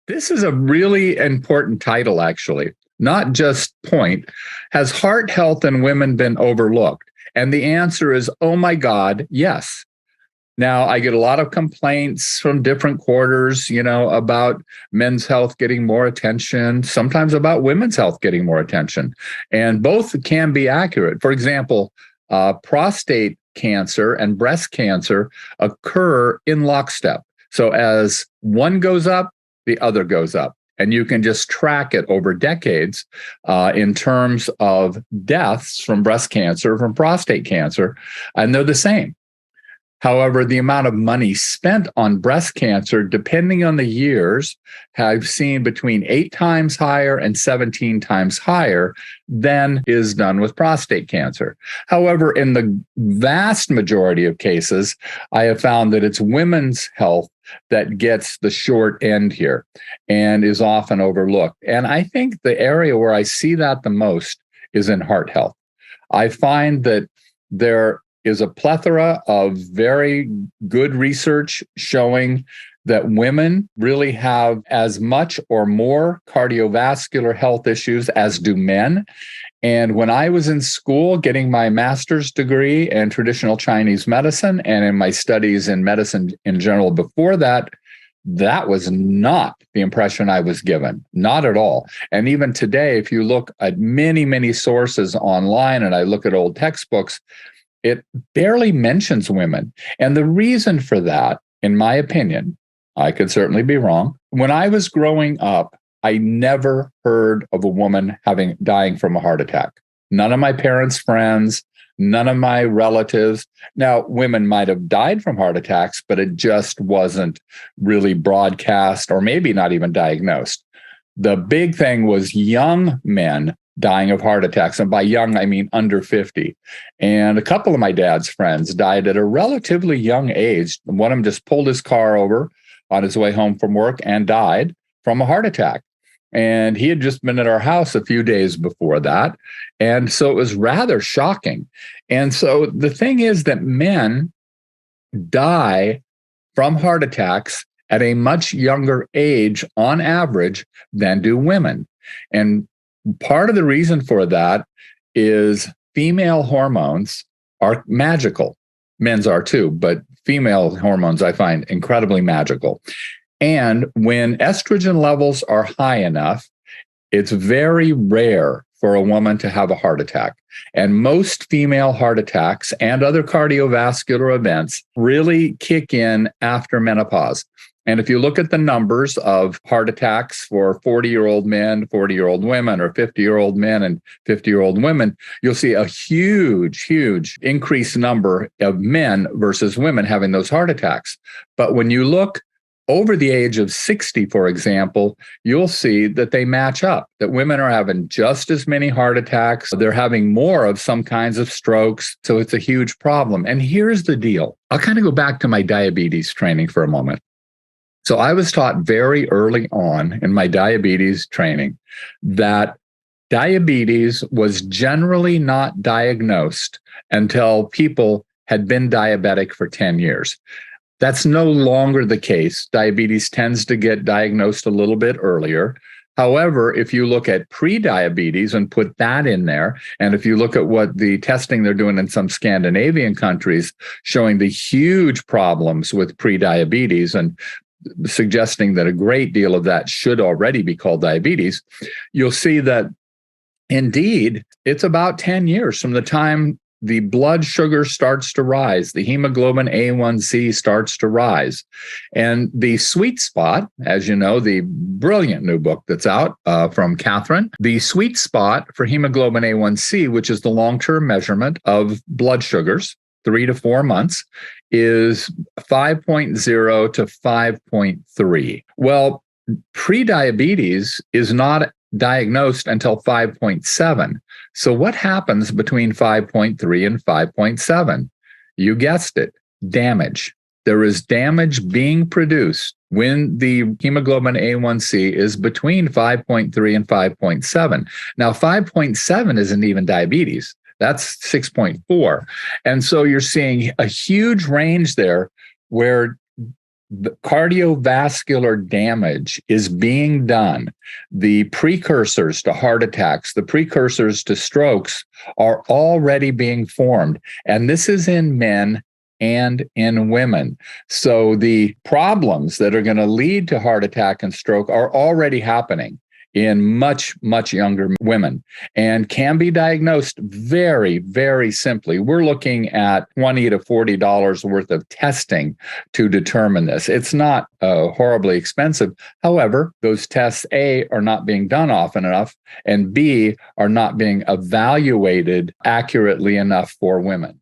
This is a really important title, actually, not just point. Has heart health in women been overlooked? And the answer is, oh my God, yes. Now, I get a lot of complaints from different quarters, about men's health getting more attention, sometimes about women's health getting more attention. And both can be accurate. For example, prostate cancer and breast cancer occur in lockstep. So as one goes up, the other goes up. And you can just track it over decades in terms of deaths from breast cancer, from prostate cancer, and they're the same. However, the amount of money spent on breast cancer, depending on the years, have seen between 8 times higher and 17 times higher than is done with prostate cancer. However, in the vast majority of cases, I have found that it's women's health that gets the short end here and is often overlooked. And I think the area where I see that the most is in heart health. I find that there is a plethora of very good research showing that women really have as much or more cardiovascular health issues as do men. And when I was in school getting my master's degree in traditional Chinese medicine and in my studies in medicine in general before that, that was not the impression I was given, not at all. And even today, if you look at many, many sources online and I look at old textbooks, it barely mentions women. And the reason for that, in my opinion, I could certainly be wrong. When I was growing up, I never heard of a woman dying from a heart attack. None of my parents' friends, none of my relatives. Now, women might have died from heart attacks, but it just wasn't really broadcast or maybe not even diagnosed. The big thing was young men dying of heart attacks. And by young, I mean under 50. And a couple of my dad's friends died at a relatively young age. One of them just pulled his car over on his way home from work and died from a heart attack. And he had just been at our house a few days before that. And so it was rather shocking. And so the thing is that men die from heart attacks at a much younger age on average than do women. And part of the reason for that is female hormones are magical. Men's are too, but female hormones I find incredibly magical. And when estrogen levels are high enough, it's very rare for a woman to have a heart attack. And most female heart attacks and other cardiovascular events really kick in after menopause. And if you look at the numbers of heart attacks for 40-year-old men, 40-year-old women, or 50-year-old men and 50-year-old women, you'll see a huge, huge increased number of men versus women having those heart attacks. But when you look over the age of 60, for example, you'll see that they match up, that women are having just as many heart attacks. They're having more of some kinds of strokes. So it's a huge problem. And here's the deal. I'll kind of go back to my diabetes training for a moment. So I was taught very early on in my diabetes training that diabetes was generally not diagnosed until people had been diabetic for 10 years. That's no longer the case. Diabetes tends to get diagnosed a little bit earlier. However, if you look at pre-diabetes and put that in there, and if you look at what the testing they're doing in some Scandinavian countries, showing the huge problems with pre-diabetes and suggesting that a great deal of that should already be called diabetes, you'll see that indeed it's about 10 years from the time the blood sugar starts to rise, the hemoglobin A1C starts to rise. And the sweet spot, as you know, the brilliant new book that's out from Catherine, the sweet spot for hemoglobin A1C, which is the long-term measurement of blood sugars, 3 to 4 months, is 5.0 to 5.3. Well, prediabetes is not diagnosed until 5.7. So what happens between 5.3 and 5.7? You guessed it, damage. There is damage being produced when the hemoglobin A1C is between 5.3 and 5.7. Now, 5.7 isn't even diabetes. That's 6.4. And so you're seeing a huge range there where the cardiovascular damage is being done. The precursors to heart attacks, the precursors to strokes are already being formed. And this is in men and in women. So the problems that are going to lead to heart attack and stroke are already happening in much, much younger women and can be diagnosed very, very simply. We're looking at $20 to $40 worth of testing to determine this. It's not horribly expensive. However, those tests, A, are not being done often enough, and B, are not being evaluated accurately enough for women.